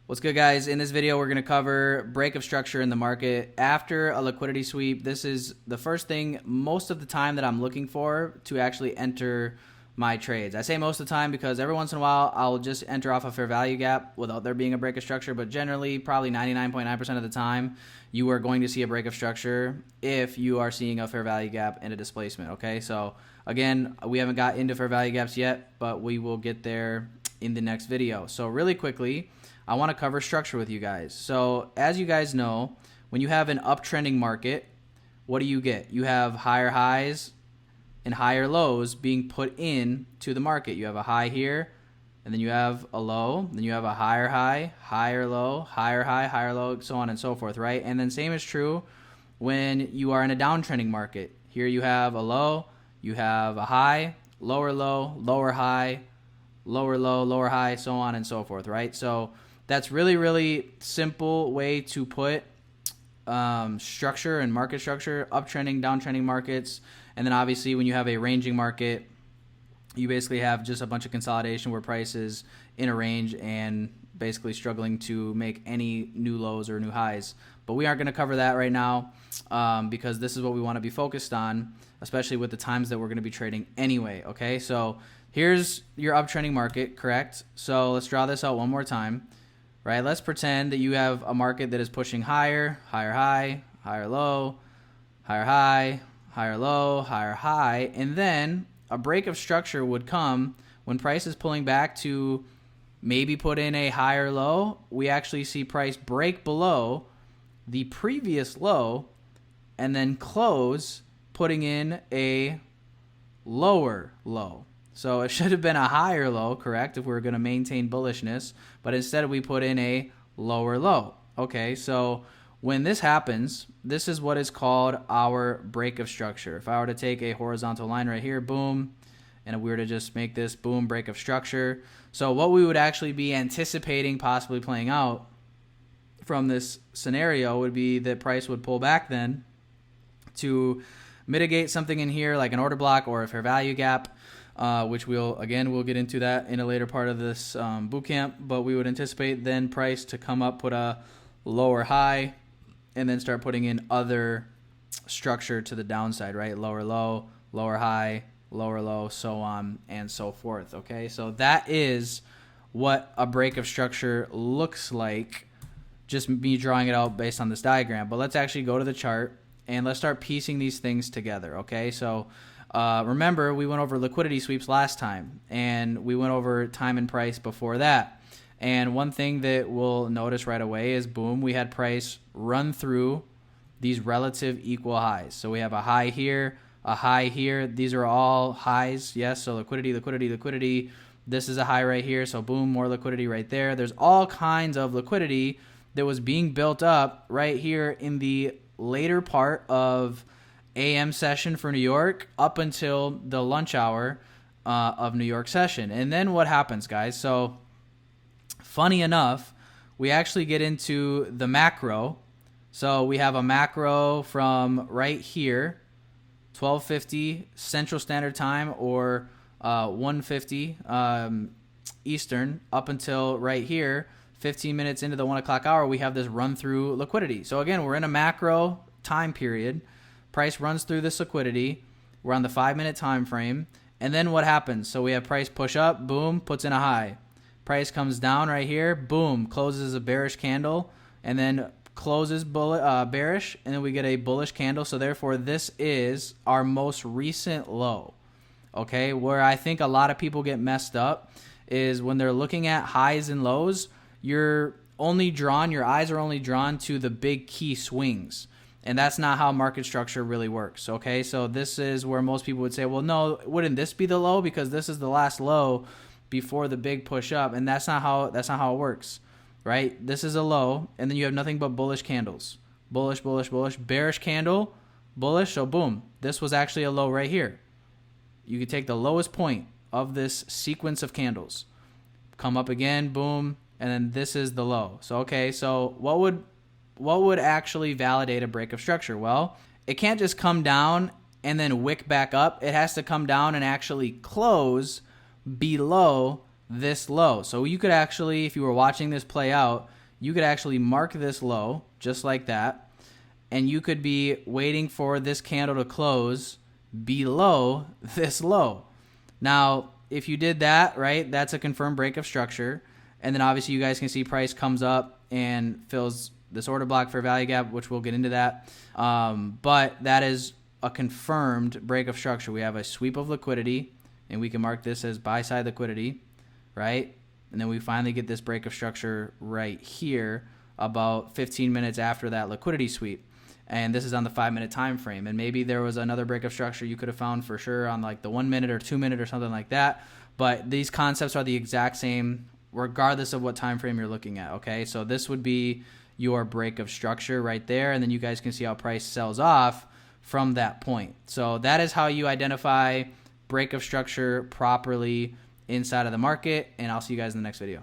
What's good, guys? In this video, we're going to cover break of structure in the market after a liquidity sweep. This is the first thing most of the time that I'm looking for to actually enter my trades. I say most of the time because every once in a while I'll just enter off a fair value gap without there being a break of structure, but generally probably 99.9% of the time you are going to see a break of structure if you are seeing a fair value gap and a displacement. Okay, so again, we haven't got into fair value gaps yet, but we will get there in the next video. So really quickly, I want to cover structure with you guys. So as you guys know, when you have an uptrending market, what do you get? You have higher highs and higher lows being put in to the market. You have a high here, and then you have a low, then you have a higher high, higher low, higher high, higher low, so on and so forth, right? And then same is true when you are in a downtrending market. Here you have a low, you have a high, lower low, lower high, lower low, lower high, so on and so forth, right? So that's really simple way to put structure and market structure, uptrending, downtrending markets. And then obviously when you have a ranging market, you basically have just a bunch of consolidation where price is in a range and basically struggling to make any new lows or new highs. But we aren't going to cover that right now because this is what we want to be focused on, especially with the times that we're going to be trading anyway. Okay, so here's your uptrending market, correct? So let's draw this out one more time. Right, let's pretend that you have a market that is pushing higher, higher high, higher low, higher high, higher low, higher high, and then a break of structure would come when price is pulling back to maybe put in a higher low. We actually see price break below the previous low and then close, putting in a lower low. So it should have been a higher low, correct, if we were going to maintain bullishness, but instead we put in a lower low. Okay, so when this happens, this is what is called our break of structure. If I were to take a horizontal line right here, boom, and if we were to just make this boom, break of structure. So what we would actually be anticipating possibly playing out from this scenario would be that price would pull back then to mitigate something in here like an order block or a fair value gap, which we'll get into that in a later part of this boot camp. But we would anticipate then price to come up, put a lower high, and then start putting in other structure to the downside, right? Lower low, lower high, lower low, so on and so forth. Okay, so that is what a break of structure looks like, just me drawing it out based on this diagram. But let's actually go to the chart and let's start piecing these things together. Okay, so remember, we went over liquidity sweeps last time, and we went over time and price before that. And one thing that we'll notice right away is, boom, we had price run through these relative equal highs. So we have a high here, a high here. These are all highs, yes, so liquidity. This is a high right here, so boom, more liquidity right there. There's all kinds of liquidity that was being built up right here in the later part of AM session for New York up until the lunch hour of New York session. And then what happens, guys? So funny enough, we actually get into the macro. So we have a macro from right here, 12:50 Central Standard Time or 1:50 Eastern, up until right here, 15 minutes into the 1 o'clock hour, we have this run through liquidity. So again, we're in a macro time period. Price runs through this liquidity. We're on the 5-minute time frame. And then what happens? So we have price push up, boom, puts in a high. Price comes down right here, boom, closes a bearish candle, and then closes bearish, and then we get a bullish candle. So therefore, this is our most recent low. Okay, where I think a lot of people get messed up is when they're looking at highs and lows, your eyes are only drawn to the big key swings. And that's not how market structure really works, okay? So this is where most people would say, well, no, wouldn't this be the low? Because this is the last low before the big push up. And that's not how it works, right? This is a low, and then you have nothing but bullish candles. Bullish, bearish candle, bullish. So boom, this was actually a low right here. You could take the lowest point of this sequence of candles, come up again, boom, and then this is the low. So, okay, so what would actually validate a break of structure? Well, it can't just come down and then wick back up. It has to come down and actually close below this low. So you could actually, if you were watching this play out, you could actually mark this low just like that, and you could be waiting for this candle to close below this low. Now, if you did that, right, that's a confirmed break of structure. And then obviously you guys can see price comes up and fills this order block for value gap, which we'll get into that. But that is a confirmed break of structure. We have a sweep of liquidity, and we can mark this as buy side liquidity, right? And then we finally get this break of structure right here about 15 minutes after that liquidity sweep. And this is on the 5-minute time frame. And maybe there was another break of structure you could have found for sure on like the 1 minute or 2 minute or something like that. But these concepts are the exact same regardless of what time frame you're looking at, okay? So this would be your break of structure right there, and then you guys can see how price sells off from that point. So that is how you identify break of structure properly inside of the market, and I'll see you guys in the next video.